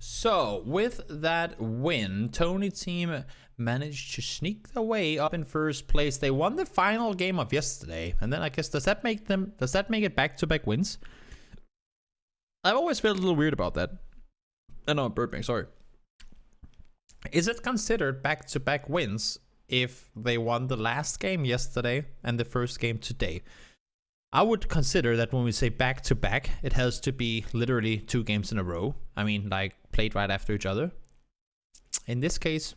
So, with that win, TonyTeam managed to sneak their way up in first place. They won the final game of yesterday, and then I guess does that make it back-to-back wins? I've always felt a little weird about that. No, I'm burping, sorry. Is it considered back-to-back wins if they won the last game yesterday and the first game today? I would consider that when we say back-to-back, it has to be literally 2 games in a row. I mean, like, played right after each other. In this case,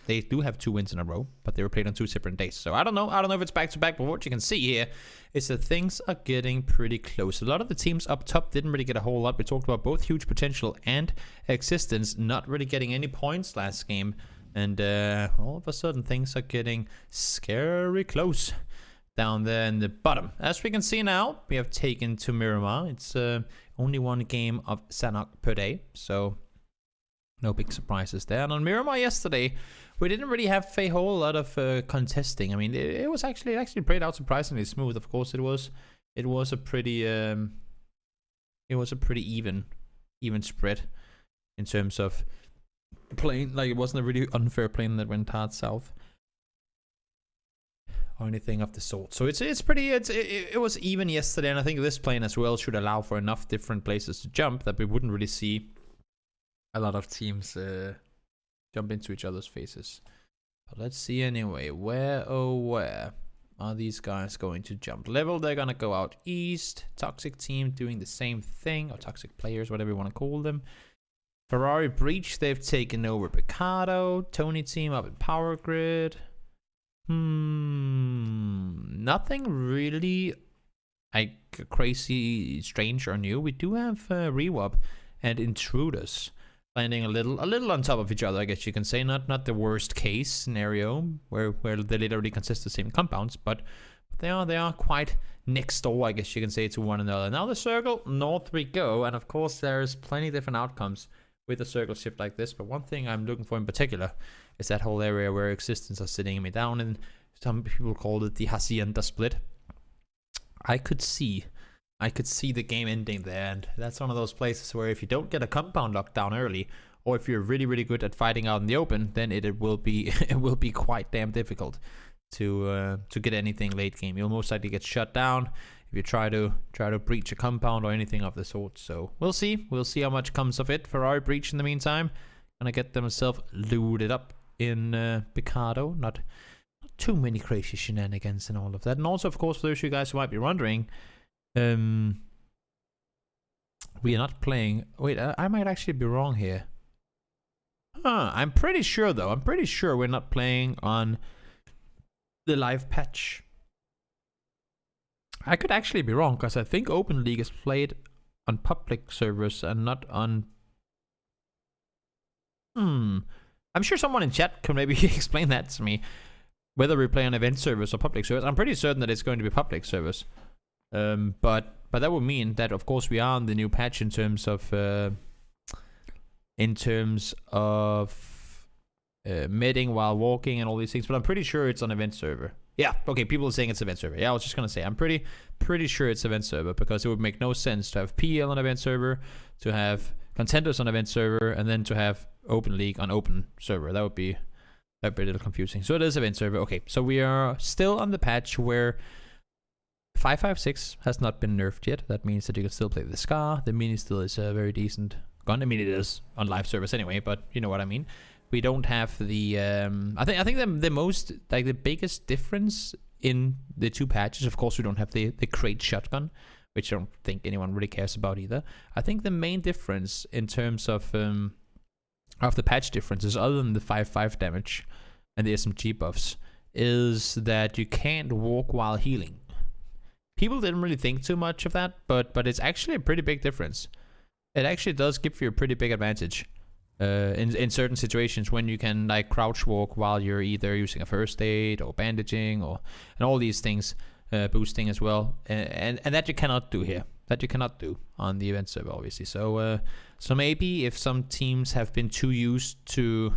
they do have 2 wins in a row, but they were played on 2 separate days. So I don't know if it's back-to-back, but what you can see here is that things are getting pretty close. A lot of the teams up top didn't really get a whole lot. We talked about both huge potential and existence not really getting any points last game. And all of a sudden, things are getting scary close down there in the bottom. As we can see now, we have taken to Miramar. It's only 1 game of Sanhok per day, so no big surprises there. And on Miramar yesterday, we didn't really have a whole lot of contesting. I mean, it was actually played out surprisingly smooth. Of course, it was a pretty even spread in terms of playing. Like, it wasn't a really unfair plane that went hard south or anything of the sort. So it was even yesterday, and I think this plane as well should allow for enough different places to jump that we wouldn't really see a lot of teams jump into each other's faces. But let's see anyway. Where are these guys going to jump? Level, they're gonna go out east. ToxicTeam doing the same thing, or ToxicPlayers, whatever you want to call them. Ferrari Breach, they've taken over Picado. TonyTeam up in Power Grid. Nothing really like crazy, strange or new. We do have Rewab and Intruders landing a little on top of each other, I guess you can say. Not the worst case scenario where they literally consist of the same compounds, but they are quite next door, I guess you can say, to one another. Now the circle, north we go, and of course there's plenty of different outcomes with a circle shift like this, but one thing I'm looking for in particular is that whole area where existence are sitting me down, and some people call it the hacienda split. I could see the game ending there, and that's one of those places where if you don't get a compound locked down early, or if you're really good at fighting out in the open, then it will be quite damn difficult to get anything late game. You'll most likely get shut down if you try to breach a compound or anything of the sort. So we'll see how much comes of it. Ferrari Breach in the meantime gonna get themselves looted up in Picado. Not too many crazy shenanigans and all of that. And also, of course, for those of you guys who might be wondering, we are not playing. Wait, I might actually be wrong here. I'm pretty sure though. I'm pretty sure we're not playing on the live patch. I could actually be wrong, because I think Open League is played on public servers and not on. I'm sure someone in chat can maybe explain that to me, whether we play on event servers or public servers. I'm pretty certain that it's going to be public servers. But that would mean that, of course, we are on the new patch in terms of medding while walking and all these things. But I'm pretty sure it's on event server. Yeah, okay, people are saying it's event server. Yeah, I was just gonna say I'm pretty sure it's event server, because it would make no sense to have PEL on event server, to have contenders on event server, and then to have Open League on open server. That would be a little confusing. So it is event server. Okay, so we are still on the patch where 5.5.6 has not been nerfed yet. That means that you can still play the Scar. The Mini still is a very decent gun. I mean, it is on live service anyway, but you know what I mean. We don't have the I think the most, like, the biggest difference in the 2 patches, of course, we don't have the crate shotgun, which I don't think anyone really cares about either. I think the main difference in terms of the patch differences, other than the 5.5 damage and the SMG buffs, is that you can't walk while healing. People didn't really think too much of that, but it's actually a pretty big difference. It actually does give you a pretty big advantage in certain situations, when you can, like, crouch walk while you're either using a first aid or bandaging and all these things, boosting as well, and that you cannot do here. That you cannot do on the event server, obviously. So maybe if some teams have been too used to,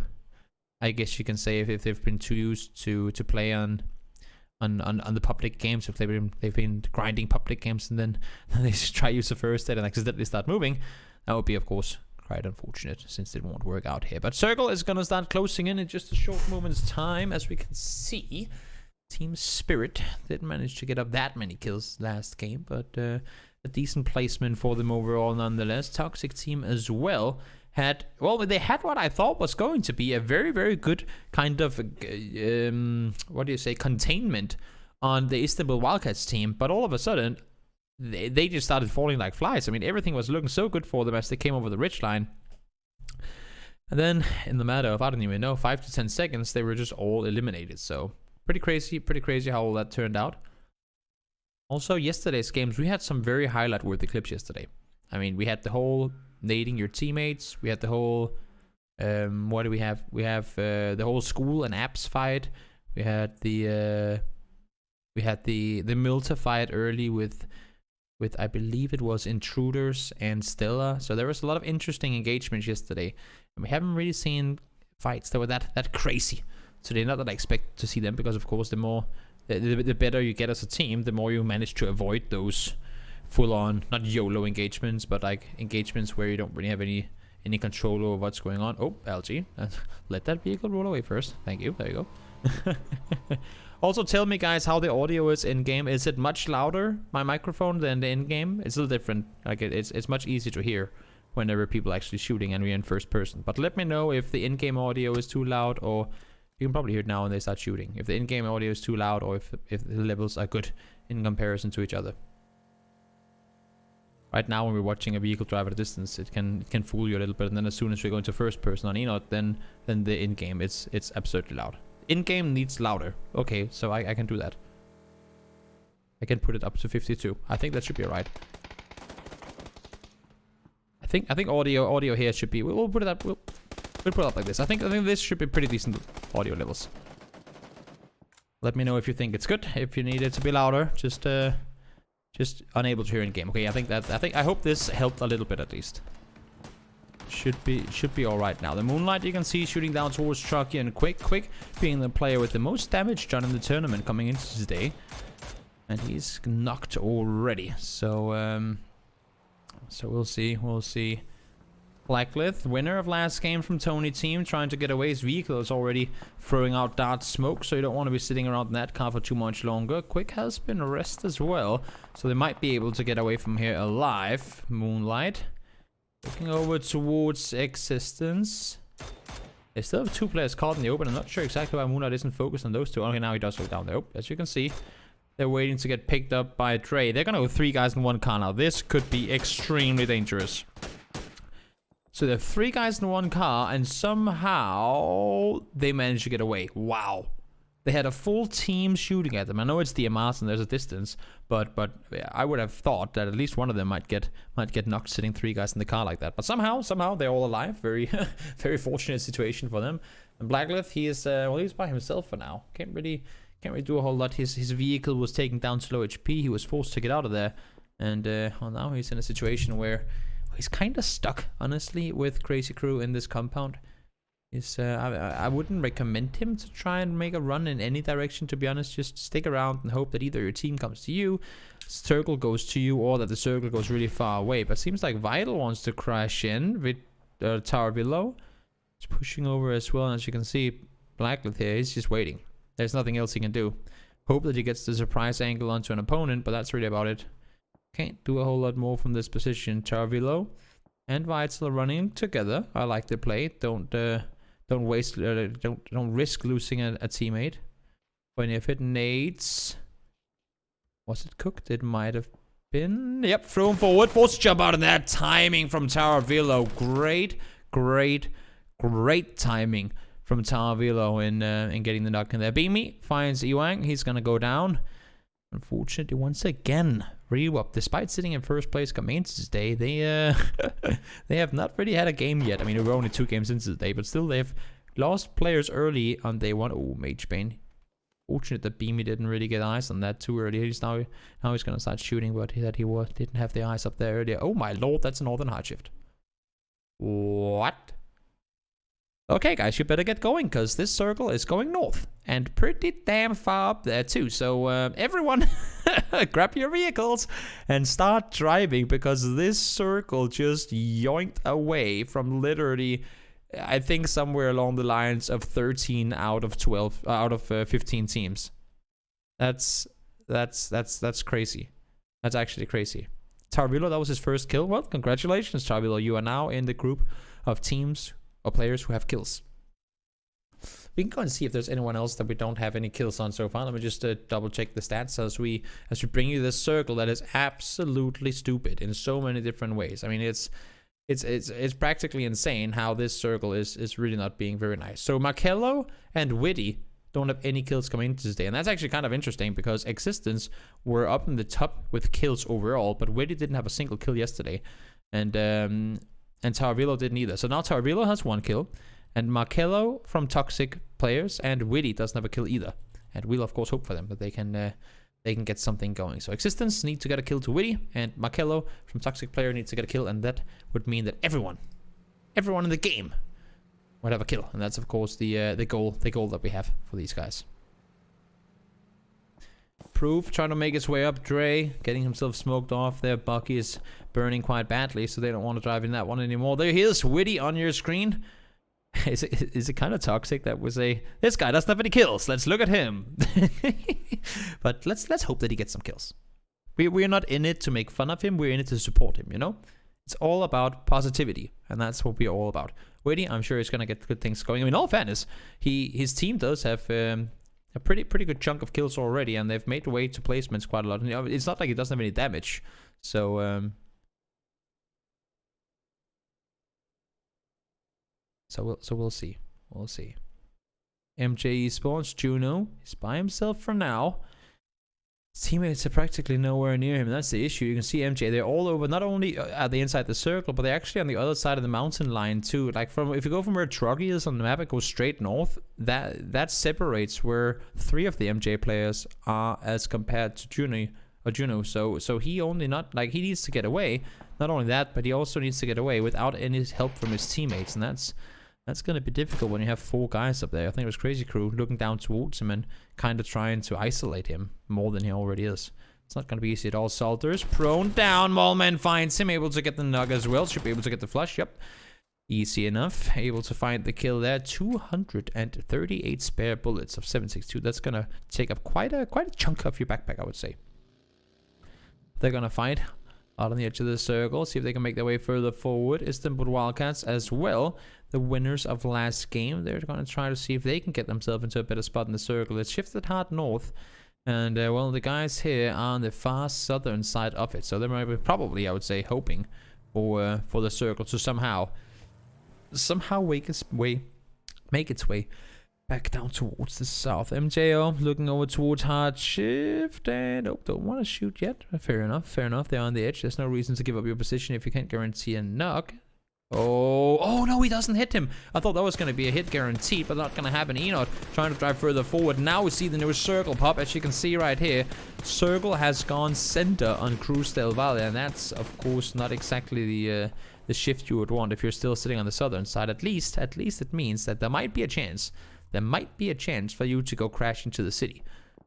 I guess you can say, if they've been too used to play on the public games, if they've been grinding public games, and then they just try to use the first aid and accidentally start moving, that would be, of course, Quite unfortunate since it won't work out here. But Circle is going to start closing in just a short moment's time. As we can see, Team Spirit didn't manage to get up that many kills last game, but a decent placement for them overall nonetheless. Toxic Team as well had, well, they had what I thought was going to be a very, very good kind of, what do you say, containment on the Istanbul Wildcats team, but all of a sudden, they just started falling like flies. I mean, everything was looking so good for them as they came over the ridgeline. And then, in the matter of, I don't even know, 5 to 10 seconds, they were just all eliminated. So, pretty crazy how all that turned out. Also, yesterday's games, we had some very highlight-worthy clips yesterday. I mean, we had the whole nading your teammates. We had the whole, what do we have? We have the whole school and apps fight. We had the Milta fight early with I believe it was Intruders and Stella. So there was a lot of interesting engagements yesterday, and we haven't really seen fights that were that crazy today. Not that I expect to see them, because of course the better you get as a team, the more you manage to avoid those full-on, not YOLO engagements, but like engagements where you don't really have any control over what's going on. Oh, LG, let that vehicle roll away first. Thank you. There you go. Also, tell me, guys, how the audio is in-game. Is it much louder, my microphone, than the in-game? It's a little different. Like, it's much easier to hear whenever people are actually shooting and we're in first person. But let me know if the in-game audio is too loud, or you can probably hear it now when they start shooting. If the in-game audio is too loud, or if the levels are good in comparison to each other. Right now, when we're watching a vehicle drive at a distance, it can fool you a little bit, and then as soon as we go into first person on enoot, then the in-game, it's absurdly loud. In-game needs louder. Okay, so I can do that. I can put it up to 52. I think that should be alright. I think audio here should be. We'll put it up. We'll put it up like this. I think this should be pretty decent audio levels. Let me know if you think it's good. If you need it to be louder, just unable to hear in game. Okay, I hope this helped a little bit at least. Should be all right now. The Moonlight, you can see shooting down towards Chucky, and Quick being the player with the most damage done in the tournament coming into today, and he's knocked already. So we'll see. Blackliht, winner of last game from TonyTeam, trying to get away. His vehicle is already throwing out dart smoke, so you don't want to be sitting around in that car for too much longer. Quick has been arrested as well, so they might be able to get away from here alive. Moonlight looking over towards Existence. They still have 2 players caught in the open. I'm not sure exactly why Moonlight isn't focused on those 2. Okay, now he does go down there. Oh, as you can see, they're waiting to get picked up by Dre. They're gonna go 3 guys in 1 car now. This could be extremely dangerous. So there are 3 guys in 1 car, and somehow they managed to get away. Wow. They had a full team shooting at them. I know it's DMRs and there's a distance, but I would have thought that at least one of them might get knocked sitting 3 guys in the car like that. But somehow they're all alive. Very very fortunate situation for them. And Blackliht, he is he's by himself for now. Can't really do a whole lot. His vehicle was taken down to low HP. He was forced to get out of there, and well, now he's in a situation where he's kind of stuck, honestly, with Crazy Crew in this compound. I wouldn't recommend him to try and make a run in any direction, to be honest. Just stick around and hope that either your team comes to you, circle goes to you, or that the circle goes really far away. But it seems like Vital wants to crash in with Tower Below. He's pushing over as well, and as you can see, Blackliht here, he's just waiting. There's nothing else he can do. Hope that he gets the surprise angle onto an opponent, but that's really about it. Can't do a whole lot more from this position. Tower Below and Vital are running together. I like the play. Don't risk losing a teammate. When if it nades, was it cooked? It might have been. Yep, thrown forward, forced to jump out, and that timing from Tower Below. Great timing from Tower Below in getting the knock in there. Beami finds ewanng. He's gonna go down. Unfortunately, once again, Rewap, despite sitting in first place coming into today, they have not really had a game yet. I mean, we're only 2 games into the day, but still they've lost players early on day 1. Oh, mageBane. Fortunate that Beami didn't really get eyes on that too early. He's now he's gonna start shooting, but he didn't have the eyes up there earlier. Oh my lord, that's a northern HeartShift. What? Okay, guys, you better get going, because this circle is going north. And pretty damn far up there, too. So, everyone, grab your vehicles and start driving, because this circle just yoinked away from literally, I think, somewhere along the lines of 13 out of 12, out of 15 teams. That's crazy. That's actually crazy. Tarvilo, that was his first kill. Well, congratulations, Tarvilo. You are now in the group of teams or players who have kills. We can go and see if there's anyone else that we don't have any kills on so far. Let me just double check the stats as we bring you this circle that is absolutely stupid in so many different ways. I mean, it's practically insane how this circle is really not being very nice. So Markello and Witty don't have any kills coming into today, and that's actually kind of interesting because Existence were up in the top with kills overall, but Witty didn't have a single kill yesterday, and Tarvilo didn't either. So now Tarvilo has 1 kill, and Markello from ToxicPlayers and Witty doesn't have a kill either. And we'll of course hope for them that they can get something going. So Existence need to get a kill to Witty, and Markello from ToxicPlayer needs to get a kill, and that would mean that everyone in the game would have a kill, and that's of course the goal that we have for these guys. Proof trying to make his way up. Dre getting himself smoked off there. Bucky is burning quite badly, so they don't want to drive in that one anymore. There he is, Witty on your screen. Is it kind of toxic that we say this guy doesn't have any kills? Let's look at him. But let's hope that he gets some kills. We're not in it to make fun of him. We're in it to support him. You know, it's all about positivity, and that's what we're all about. Witty, I'm sure he's gonna get good things going. I mean, in all fairness, his team does have a pretty good chunk of kills already, and they've made way to placements quite a lot. And, you know, it's not like he doesn't have any damage, so we'll see. We'll see. MJ Esports, Juno, he's by himself for now. His teammates are practically nowhere near him. That's the issue. You can see MJ, they're all over. Not only are they inside the circle, but they're actually on the other side of the mountain line too. Like if you go from where Troggy is on the map, it goes straight north. That separates where 3 of the MJ players are as compared to Juno. So he only he needs to get away. Not only that, but he also needs to get away without any help from his teammates, and that's going to be difficult when you have 4 guys up there. I think it was Crazy Crew looking down towards him and kind of trying to isolate him more than he already is. It's not going to be easy at all. Zolters prone down. MOLNMAN finds him, able to get the nug as well. Should be able to get the flush. Yep. Easy enough. Able to find the kill there. 238 spare bullets of 7.62. That's going to take up quite a chunk of your backpack, I would say. They're going to fight out on the edge of the circle. See if they can make their way further forward. Istanbul Wildcats as well. The winners of last game. They're going to try to see if they can get themselves into a better spot in the circle. It's shifted hard north. And, well, the guys here are on the far southern side of it. So they might be probably, I would say, hoping for the circle to somehow make its way back down towards the south. MJO looking over towards HeartShift. And, oh, don't want to shoot yet. Fair enough. They're on the edge. There's no reason to give up your position if you can't guarantee a knock. Oh no, he doesn't hit him. I thought that was going to be a hit guaranteed, but not going to happen. Enoootuuuk trying to drive further forward. Now we see the new circle pop, as you can see right here. Circle has gone center on Cruz del Valle, and that's, of course, not exactly the shift you would want if you're still sitting on the southern side. At least it means that there might be a chance. There might be a chance for you to go crash into the city.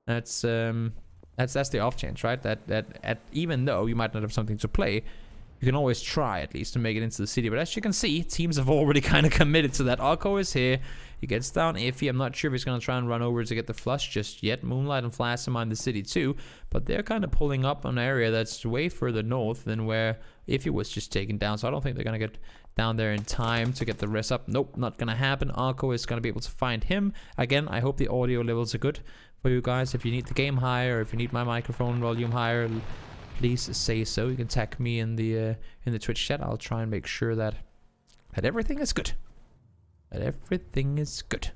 That's the off chance, right? That even though you might not have something to play, you can always try at least to make it into the city. But as you can see, teams have already kind of committed to that. Okko is here. He gets down iffy. I'm not sure if he's going to try and run over to get the flush just yet. Moonlight and FLasm are in the city too. But they're kind of pulling up an area that's way further north than where iffy was just taken down. So I don't think they're going to get down there in time to get the rest up. Nope, not going to happen. Okko is going to be able to find him. Again, I hope the audio levels are good for you guys. If you need the game higher, or if you need my microphone volume higher, please say so. You can tag me in the Twitch chat. I'll try and make sure that everything is good. That everything is good.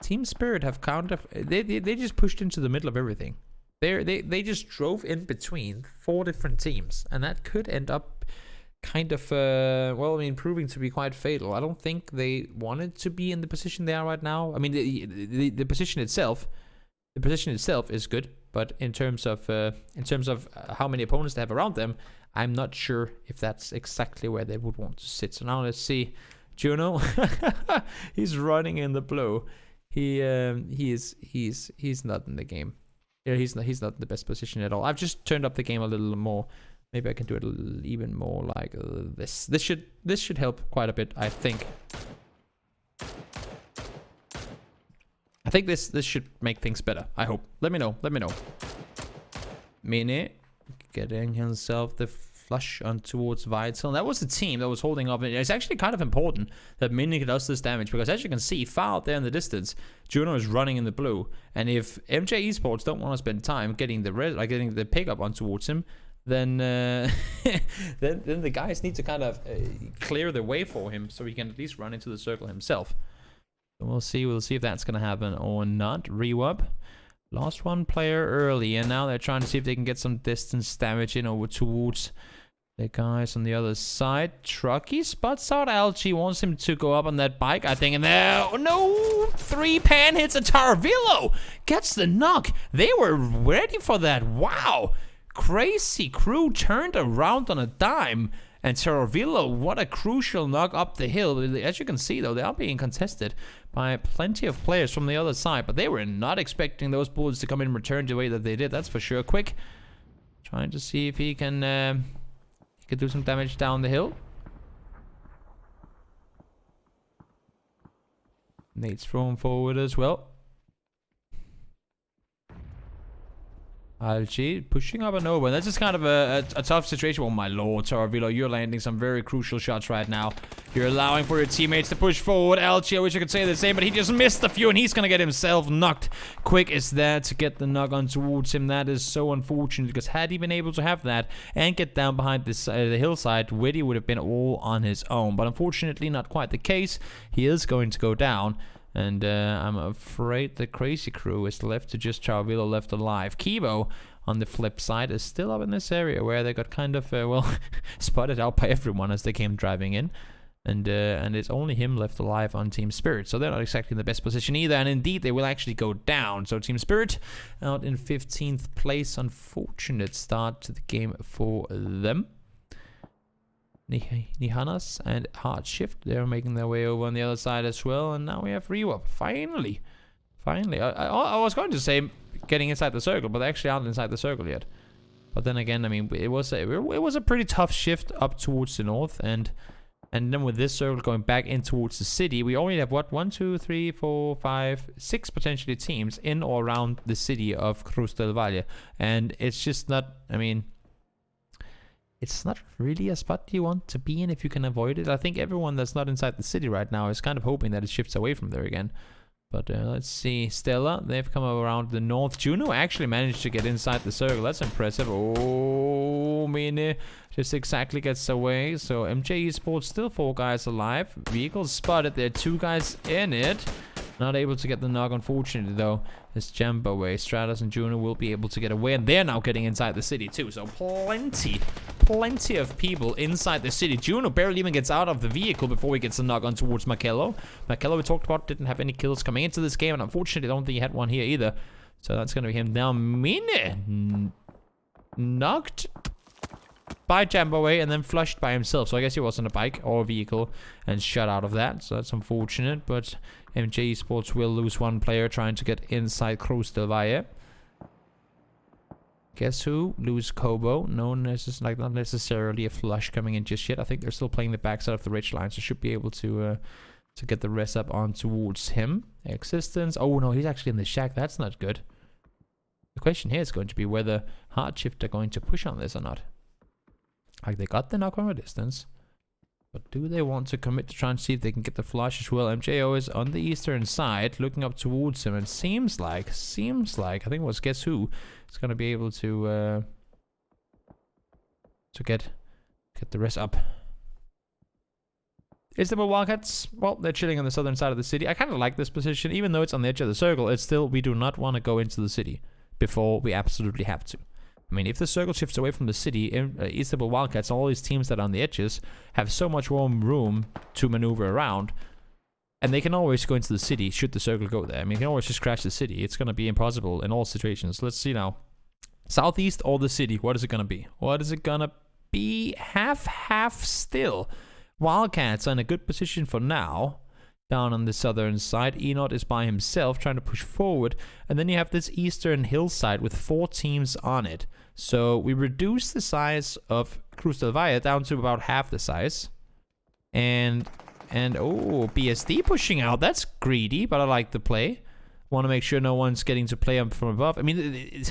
Team Spirit have they just pushed into the middle of everything. They just drove in between 4 different teams, and that could end up kind of well, I mean, proving to be quite fatal. I don't think they wanted to be in the position they are right now. I mean, the position itself. The position itself is good, but in terms of how many opponents they have around them, I'm not sure if that's exactly where they would want to sit. So now let's see. Juno, he's running in the blue. He's not in the game. Yeah, he's not in the best position at all. I've just turned up the game a little more. Maybe I can do it even more like this. This should help quite a bit, I think. I think this should make things better. I hope. Let me know. Let me know. Mini getting himself the flush on towards Vital. That was the team that was holding up. It's actually kind of important that Mini does this damage because, as you can see, far out there in the distance, Juno is running in the blue. And if MJ Esports don't want to spend time getting the pickup on towards him, then then the guys need to kind of clear the way for him so he can at least run into the circle himself. So we'll see if that's gonna happen or not. Rewab lost one player early, and now they're trying to see if they can get some distance damage in over towards the guys on the other side. Trucky spots out LG, wants him to go up on that bike, I think, and there, no, 3 pan hits. A Taravilo gets the knock. They were ready for that. Wow, crazy crew turned around on a dime. And Taravilo, what a crucial knock up the hill. As you can see, though, they are being contested by plenty of players from the other side, but they were not expecting those bullets to come in return the way that they did. That's for sure. Quick, trying to see if he can do some damage down the hill. Nate's thrown forward as well. LG pushing up and over. That's just kind of a tough situation. Oh my lord, Taravilo, you're landing some very crucial shots right now. You're allowing for your teammates to push forward. LG, I wish I could say the same, but he just missed a few, and he's gonna get himself knocked. Quick is there to get the knock on towards him. That is so unfortunate, because had he been able to have that and get down behind this the hillside, Witty would have been all on his own. But unfortunately, not quite the case. He is going to go down. And I'm afraid the crazy crew is left to just Taravilo left alive. XKeevo, on the flip side, is still up in this area where they got kind of, well, spotted out by everyone as they came driving in. And it's only him left alive on Team Spirit. So they're not exactly in the best position either. And indeed, they will actually go down. So Team Spirit out in 15th place. Unfortunate start to the game for them. Nihanas and HeartShift, they're making their way over on the other side as well. And now we have Rewap. Finally. I was going to say getting inside the circle, but they actually aren't inside the circle yet. But then again, I mean, it was a pretty tough shift up towards the north, and then with this circle going back in towards the city, we only have what, 1, 2, 3, 4, 5, 6 potentially teams in or around the city of Cruz del Valle, and it's just not. I mean, it's not really a spot you want to be in if you can avoid it. I think everyone that's not inside the city right now is kind of hoping that it shifts away from there again. But let's see. Stella, they've come around the north. Juno actually managed to get inside the circle. That's impressive. Oh, Mine just exactly gets away. So MJ Esports, still 4 guys alive. Vehicle spotted. There are 2 guys in it. Not able to get the knock, unfortunately, though. This Jambawe, Stratus and Juno will be able to get away, and they're now getting inside the city too. So plenty of people inside the city. Juno barely even gets out of the vehicle before he gets a knock on towards Makello. Makello, we talked about, didn't have any kills coming into this game, and unfortunately, I don't think he had one here either. So that's going to be him now. Mine knocked by Jambawe and then flushed by himself. So I guess he was on a bike or a vehicle and shot out of that. So that's unfortunate, but MJ Esports will lose 1 player trying to get inside Cruz del Valle. GuessWho lose Kowo. No, not necessarily a flush coming in just yet. I think they're still playing the backside of the ridge line, so should be able to get the rest up on towards him. Existence. Oh no, he's actually in the shack. That's not good. The question here is going to be whether HeartShift are going to push on this or not. Like, they got the knock from a distance, but do they want to commit to try and see if they can get the flush as well? MJO is on the eastern side, looking up towards him, and seems like, I think it was GuessWho is going to be able to get the rest up. Istanbul Wildcats, well, they're chilling on the southern side of the city. I kind of like this position, even though it's on the edge of the circle. It's still, we do not want to go into the city before we absolutely have to. I mean, if the circle shifts away from the city, Istanbul Wildcats, all these teams that are on the edges have so much more room to maneuver around, and they can always go into the city should the circle go there. I mean, you can always just crash the city. It's going to be impossible in all situations. Let's see now. Southeast or the city? What is it going to be? What is it going to be half still. Wildcats are in a good position for now. Down on the southern side, enoootuuuk is by himself trying to push forward, and then you have this eastern hillside with 4 teams on it. So we reduce the size of Cruz del Valle down to about half the size. And oh, BSD pushing out. That's greedy, but I like the play. Want to make sure no one's getting to play from above. I mean,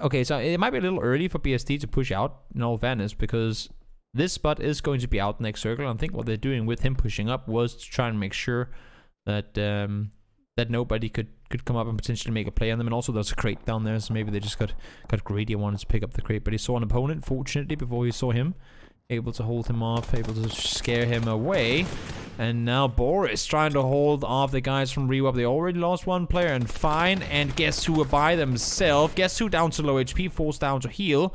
okay, so it might be a little early for BSD to push out, in all fairness, because this spot is going to be out next circle. I think what they're doing with him pushing up was to try and make sure that that nobody could come up and potentially make a play on them. And also there's a crate down there, so maybe they just got greedy and wanted to pick up the crate. But he saw an opponent, fortunately, before he saw him. Able to hold him off, able to scare him away. And now Boris trying to hold off the guys from Rewab. They already lost 1 player, and fine. And guess who are by themselves? Guess who down to low HP, forced down to heal.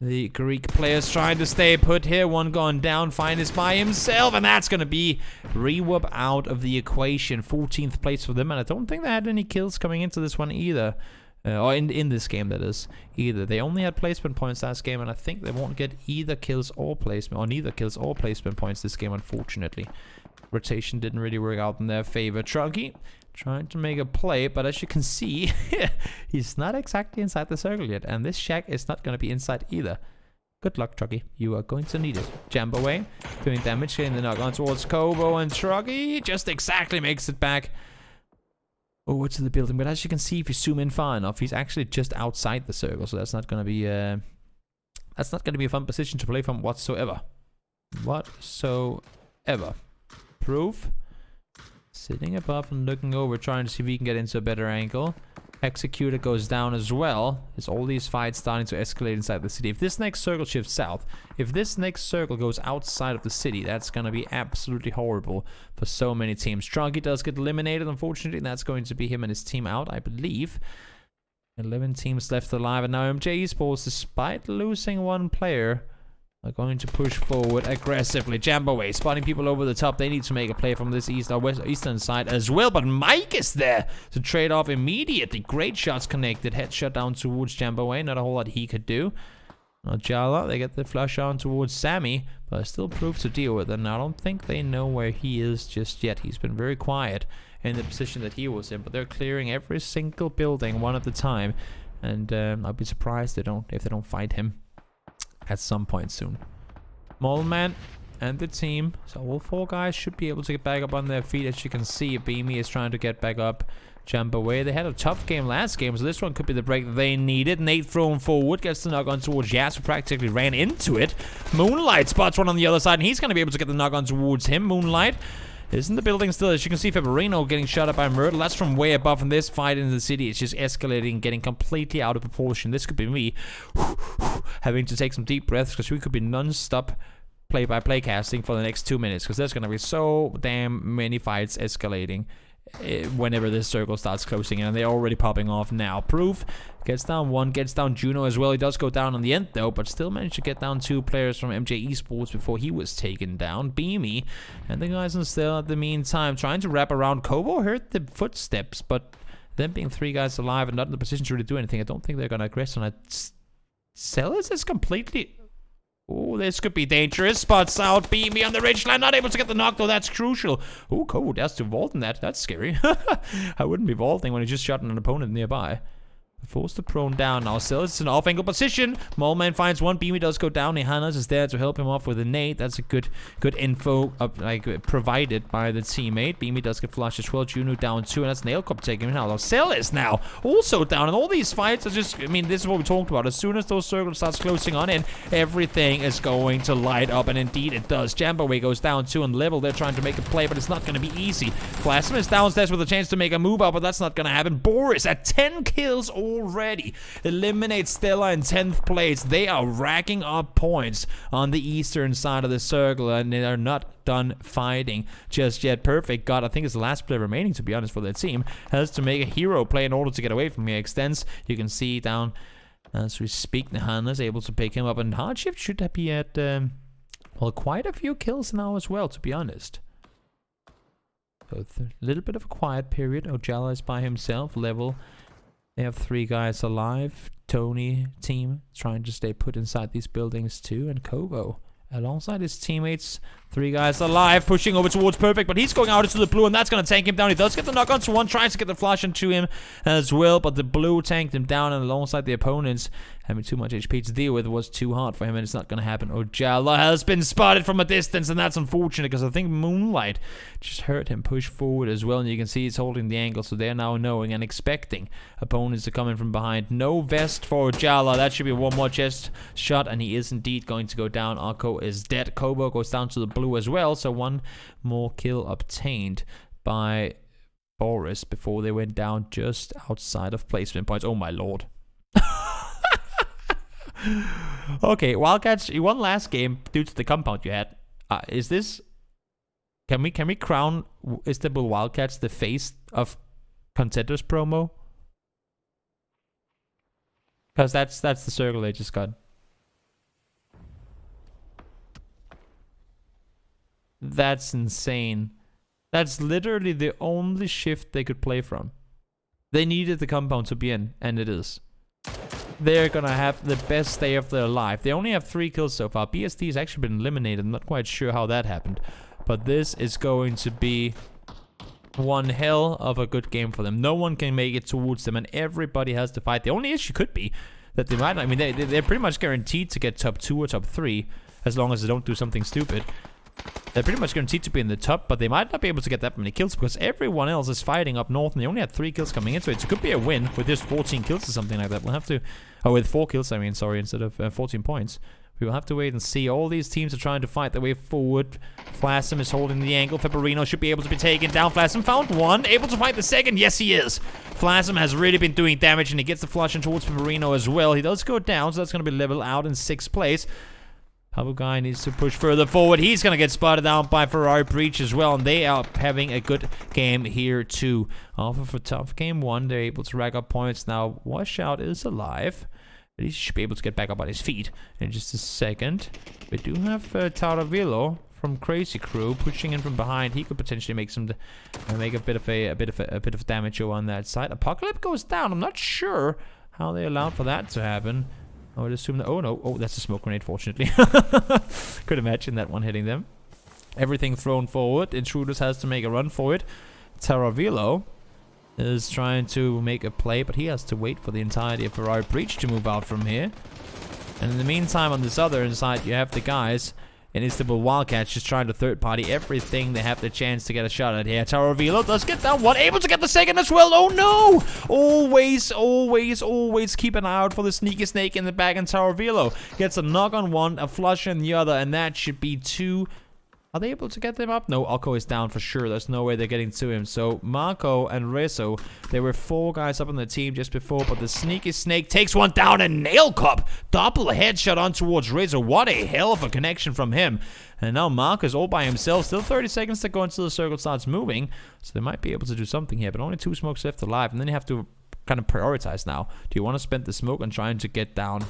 The Greek players trying to stay put here. 1 gone down. Fine is by himself. And that's going to be Rewab out of the equation. 14th place for them. And I don't think they had any kills coming into this one either. Or in this game, that is. Either. They only had placement points last game. And I think they won't get either kills or placement. Or neither kills or placement points this game, unfortunately. Rotation didn't really work out in their favor. Trunky trying to make a play, but as you can see, he's not exactly inside the circle yet, and this shack is not going to be inside either. Good luck, Truggy. You are going to need it. Jambawe doing damage, getting the knock on towards Kowo, and Truggy just exactly makes it back over to the building. But as you can see, if you zoom in far enough, he's actually just outside the circle, so that's not going to be a fun position to play from whatsoever. Proof. Sitting above and looking over, trying to see if he can get into a better angle. xKeevo goes down as well. There's all these fights starting to escalate inside the city. If this next circle shifts south, if this next circle goes outside of the city, that's going to be absolutely horrible for so many teams. Trunky does get eliminated, unfortunately, and that's going to be him and his team out, I believe. 11 teams left alive, and now MJEsports, despite losing 1 player, are going to push forward aggressively. Jambawe spotting people over the top. They need to make a play from this east or west eastern side as well. But Mike is there to trade off immediately. Great shots connected. Headshot down towards Jambawe. Not a whole lot he could do. Now Jala, they get the flush on towards Sammy, but still Proof to deal with. And I don't think they know where he is just yet. He's been very quiet in the position that he was in. But they're clearing every single building one at a time. And I'll be surprised if they don't fight him at some point soon. MOLNMAN and the team, so all 4 guys should be able to get back up on their feet. As you can see, Beami is trying to get back up. Jambawe, they had a tough game last game, so this one could be the break that they needed. Nate thrown forward, gets the knock on towards Yaz, who practically ran into it. Moonlight spots one on the other side, and he's going to be able to get the knock on towards him. Moonlight is in the building still. As you can see, Fabrino getting shot up by Myrtle. That's from way above, and this fight in the city is just escalating, getting completely out of proportion. This could be me having to take some deep breaths, because we could be non-stop play-by-play casting for the next 2 minutes, because there's going to be so damn many fights escalating whenever this circle starts closing in, and they're already popping off now. Proof gets down 1, gets down Juno as well. He does go down on the end though, but still managed to get down 2 players from MJEsports before he was taken down. Beami and the guys in still at the meantime trying to wrap around. Kowo heard the footsteps, but them being 3 guys alive and not in the position to really do anything, I don't think they're gonna aggress on it. Sellis is completely... Oh, this could be dangerous. Spots out Beami on the ridgeline. Not able to get the knock, though. That's crucial. Oh, Kowo dares to vault in that. That's scary. I wouldn't be vaulting when he just shot an opponent nearby. Forced to prone down now. Still, it's an off-angle position. MOLNMAN finds 1. Beami does go down. Nihanas is there to help him off with a nade. That's a good info provided by the teammate. Beami does get flushed as well. Juno down 2, and that's lQuickl taking him out. Sellis now also down. And all these fights are just, I mean, this is what we talked about. As soon as those circles starts closing on in, everything is going to light up, and indeed it does. Jambawe goes down 2 and level. They're trying to make a play, but it's not going to be easy. FLasm is downstairs with a chance to make a move out, but that's not going to happen. Boris at 10 kills already eliminates Stella in 10th place. They are racking up points on the eastern side of the circle, and they are not done fighting just yet. Perfect God, I think it's the last player remaining, to be honest, for their team, has to make a hero play in order to get away from here. Extends, you can see down as we speak, Nahana is able to pick him up, and HeartShift should be at well, quite a few kills now as well, to be honest. So a little bit of a quiet period. Ojala is by himself, level They have 3 guys alive. TonyTeam trying to stay put inside these buildings too. And Kowo alongside his teammates. 3 guys alive, pushing over towards Perfect, but he's going out into the blue, and that's going to tank him down. He does get the knock onto one, tries to get the flash into him as well, but the blue tanked him down, and alongside the opponents having too much HP to deal with was too hard for him, and it's not going to happen. Ojala has been spotted from a distance, and that's unfortunate, because I think Moonlight just heard him push forward as well, and you can see he's holding the angle, so they're now knowing and expecting opponents to come in from behind. No vest for Ojala. That should be one more chest shot, and he is indeed going to go down. Arco is dead. Kowo goes down to the blue as well, so one more kill obtained by Boris before they went down just outside of placement points. Oh my lord. Okay, Wildcats, you won last game due to the compound you had. Is this... Can we crown Istanbul Wildcats the face of Contenders Promo? Because that's the circle they just got. That's insane. That's literally the only shift they could play from. They needed the compound to be in, and it is. They're gonna have the best day of their life. They only have 3 kills so far. BST has actually been eliminated. I'm not quite sure how that happened. But this is going to be one hell of a good game for them. No one can make it towards them, and everybody has to fight. The only issue could be that they might not... I mean, they're pretty much guaranteed to get top 2 or top 3, as long as they don't do something stupid. They're pretty much guaranteed to be in the top, but they might not be able to get that many kills because everyone else is fighting up north, and they only had 3 kills coming in, so it could be a win with just 14 kills or something like that. We'll have to... Oh, with 4 kills, I mean, sorry, instead of 14 points. We will have to wait and see. All these teams are trying to fight their way forward. FLasm is holding the angle. Februarino should be able to be taken down. FLasm found one. Able to fight the second. Yes, he is. FLasm has really been doing damage, and he gets the flush in towards Februarino as well. He does go down, so that's going to be level out in 6th place. Pablo Guy needs to push further forward. He's going to get spotted out by Ferrari Breach as well, and they are having a good game here too. Alpha for tough game 1. They're able to rack up points now. Washout is alive. At least he should be able to get back up on his feet in just a second. We do have Taravilo from Crazy Crew pushing in from behind. He could potentially make some make a bit of damage on that side. Apocalypse goes down. I'm not sure how they allowed for that to happen. I would assume that... Oh no, oh, that's a smoke grenade, fortunately. Could imagine that one hitting them. Everything thrown forward. Intruders has to make a run for it. Taravilo is trying to make a play, but he has to wait for the entirety of Ferrari Breach to move out from here. And in the meantime, on this other side, you have the guys in Istanbul Wildcats just trying to third party everything they have the chance to get a shot at here. Taravilo does get down one, able to get the second as well. Oh no! Always, always, always keep an eye out for the sneaky snake in the back, and Taravilo gets a knock on one, a flush on the other, and that should be 2. Are they able to get them up? No, Alco is down for sure. There's no way they're getting to him. So Marco and Rezo, there were 4 guys up on the team just before, but the sneaky snake takes one down, and Nail Cup double headshot on towards Rezo. What a hell of a connection from him. And now Marco's all by himself. Still 30 seconds to go until the circle starts moving. So they might be able to do something here, but only 2 smokes left alive. And then you have to kind of prioritize now. Do you want to spend the smoke on trying to get down,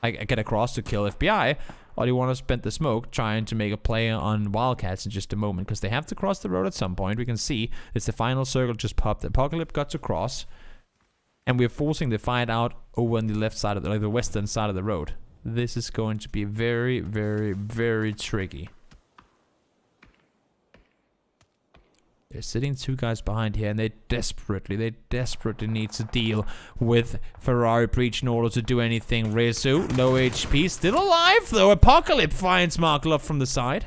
get across to kill FBI? Or do you want to spend the smoke trying to make a play on Wildcats in just a moment? Because they have to cross the road at some point. We can see it's the final circle just popped. Apocalypse got to cross. And we're forcing the fight out over on the left side of the western side of the road. This is going to be very, very, very tricky. They're sitting 2 guys behind here, and they desperately need to deal with Ferrari Breach in order to do anything. Rezu, low HP, still alive though. Apocalypse finds Marklov from the side.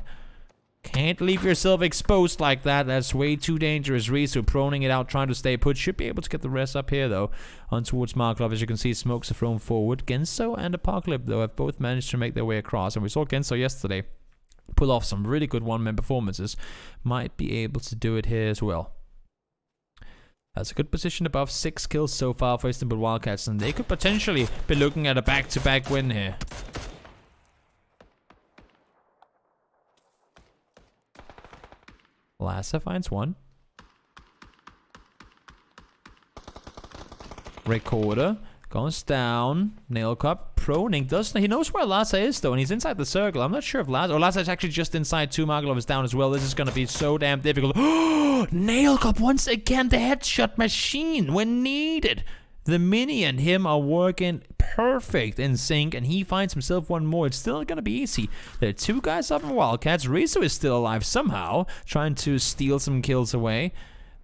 Can't leave yourself exposed like that. That's way too dangerous. Rezu proning it out, trying to stay put. Should be able to get the rest up here though, on towards Marklov. As you can see, smokes are thrown forward. Genso and Apocalypse though have both managed to make their way across, and we saw Genso yesterday pull off some really good one-man performances. Might be able to do it here as well. That's a good position above 6 kills so far for Istanbul Wildcats, and they could potentially be looking at a back-to-back win here. Lassa finds one. Recorder goes down. Nail Cup proning. He knows where Lassa is though, and he's inside the circle. I'm not sure if Lassa is actually just inside 2. Marglov is down as well. This is going to be so damn difficult. Nail Cup once again, the headshot machine when needed. The Mini and him are working perfect in sync, and he finds himself one more. It's still not going to be easy. There are 2 guys up in Wildcats. Rizzo is still alive somehow, trying to steal some kills away.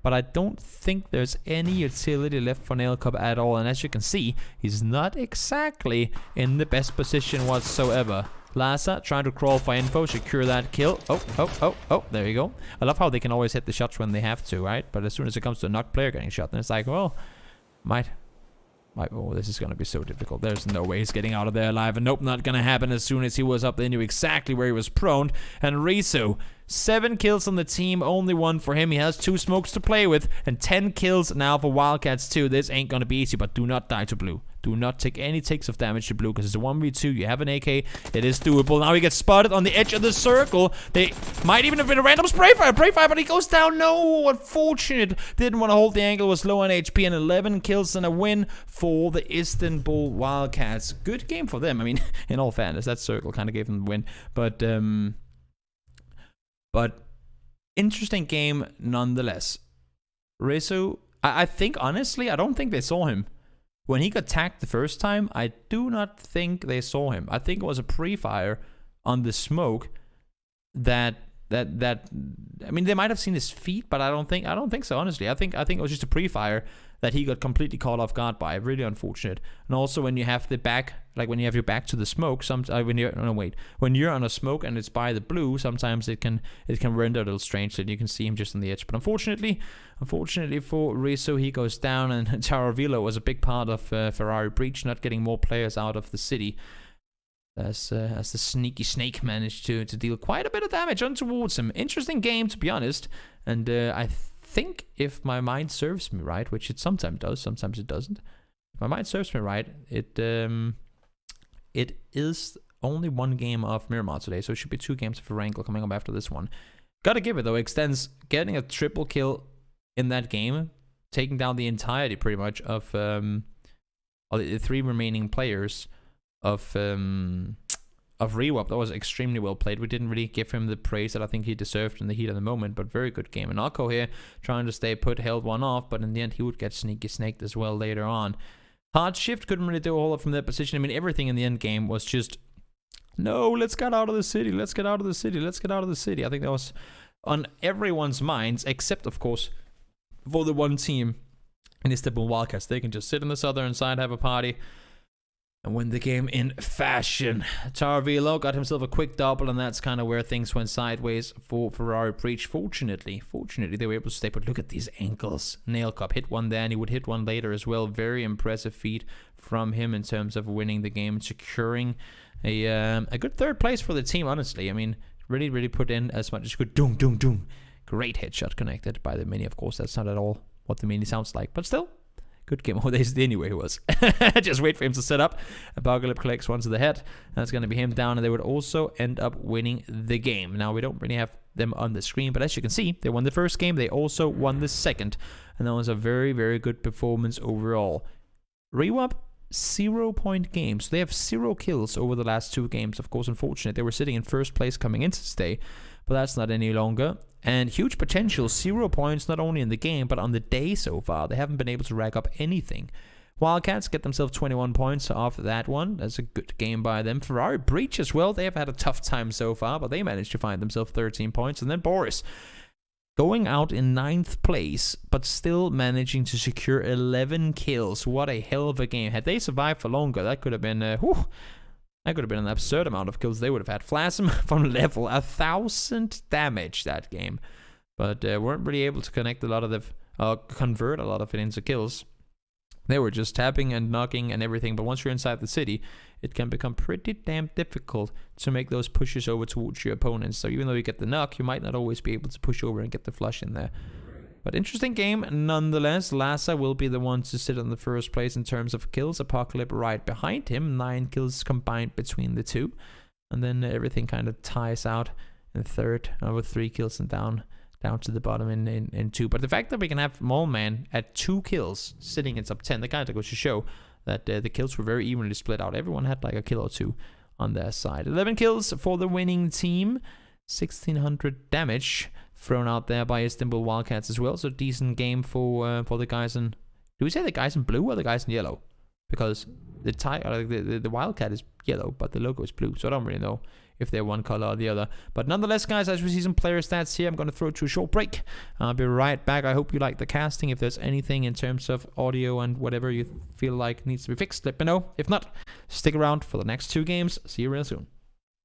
But I don't think there's any utility left for enoootuuuk at all. And as you can see, he's not exactly in the best position whatsoever. Lhasa trying to crawl for info, secure that kill. Oh, there you go. I love how they can always hit the shots when they have to, right? But as soon as it comes to a knocked player getting shot, then it's like, well, oh, this is going to be so difficult. There's no way he's getting out of there alive. And nope, not going to happen. As soon as he was up, they knew exactly where he was prone. And Rizzo, 7 kills on the team, only 1 for him. He has 2 smokes to play with, and 10 kills now for Wildcats too. This ain't going to be easy, but do not die to blue. Do not take any takes of damage to blue, because it's a 1v2. You have an AK. It is doable. Now he gets spotted on the edge of the circle. They might even have been a random spray fire, but he goes down. No, unfortunate. Didn't want to hold the angle, was low on HP, and 11 kills and a win for the Istanbul Wildcats. Good game for them. I mean, in all fairness, that circle kind of gave them the win. But interesting game nonetheless. Rizzo, I think, honestly, I don't think they saw him. When he got tagged the first time, I do not think they saw him. I think it was a pre-fire on the smoke that I mean, they might have seen his feet, but I don't think so, honestly. I think it was just a pre-fire that he got completely caught off guard by. Really unfortunate. And also when you have the back, like when you have your back to the smoke, when you're on a smoke and it's by the blue, sometimes it can render a little strange that you can see him just on the edge. But unfortunately for Rizzo, he goes down, and Taravilo was a big part of Ferrari Breach not getting more players out of the city. As the sneaky snake managed to deal quite a bit of damage on towards him. Interesting game, to be honest. And I think, if my mind serves me right, which it sometimes does, sometimes it doesn't. If my mind serves me right, it is only 1 game of Miramar today, so it should be 2 games of Wrangler coming up after this one. Gotta give it though, extends getting a triple kill in that game, taking down the entirety pretty much of the 3 remaining players of Rewap. That was extremely well played. We didn't really give him the praise that I think he deserved in the heat of the moment, but very good game. And Akko here trying to stay put, held one off, but in the end he would get sneaky snaked as well later on. HeartShift couldn't really do a whole lot from that position. I mean, everything in the end game was just, no, let's get out of the city, let's get out of the city, let's get out of the city. I think that was on everyone's minds, except of course for the one team in Istanbul Wildcats. They can just sit on the southern side, have a party, and win the game in fashion. Taravilo got himself a quick double, and that's kind of where things went sideways for Ferrari Breach. Fortunately, they were able to stay. But look at these ankles. enoootuuuk hit one there, and he would hit one later as well. Very impressive feat from him in terms of winning the game and securing a good 3rd place for the team, honestly. I mean, really put in as much as good. Doom, doom, doom. Great headshot connected by the Mini. Of course, that's not at all what the Mini sounds like, but still. Good game. Oh, anyway, he was. Just wait for him to set up. Blackliht collects one to the head. That's going to be him down, and they would also end up winning the game. Now, we don't really have them on the screen, but as you can see, they won the first game. They also won the second, and that was a very, very good performance overall. Rewap, 0-point games. They have 0 kills over the last 2 games. Of course, unfortunate. They were sitting in 1st place coming into today, but that's not any longer. And huge potential, 0 points not only in the game, but on the day so far. They haven't been able to rack up anything. Wildcats get themselves 21 points off that one. That's a good game by them. Ferrari Breach as well. They have had a tough time so far, but they managed to find themselves 13 points. And then Boris going out in 9th place, but still managing to secure 11 kills. What a hell of a game. Had they survived for longer, that could have been... that could have been an absurd amount of kills they would have had. FLasm from level 1,000 damage that game. But weren't really able to connect a lot of the... convert a lot of it into kills. They were just tapping and knocking and everything. But once you're inside the city, it can become pretty damn difficult to make those pushes over towards your opponents. So even though you get the knock, you might not always be able to push over and get the flush in there. But interesting game nonetheless. Lhasa will be the one to sit on the 1st place in terms of kills. Apocalypse right behind him. 9 kills combined between the 2. And then everything kind of ties out in 3rd with 3 kills and down to the bottom in 2. But the fact that we can have MOLNMAN at 2 kills sitting in top 10, that kind of goes to show that the kills were very evenly split out. Everyone had like a kill or 2 on their side. 11 kills for the winning team. 1,600 damage thrown out there by Istanbul Wildcats as well. So decent game for the guys in Do we say the guy's in blue or the guy's in yellow? Because the Wildcat is yellow, but the logo is blue. So I don't really know if they're one color or the other. But nonetheless, guys, as we see some player stats here, I'm going to throw it to a short break. I'll be right back. I hope you like the casting. If there's anything in terms of audio and whatever you feel like needs to be fixed, let me know. If not, stick around for the next 2 games. See you real soon.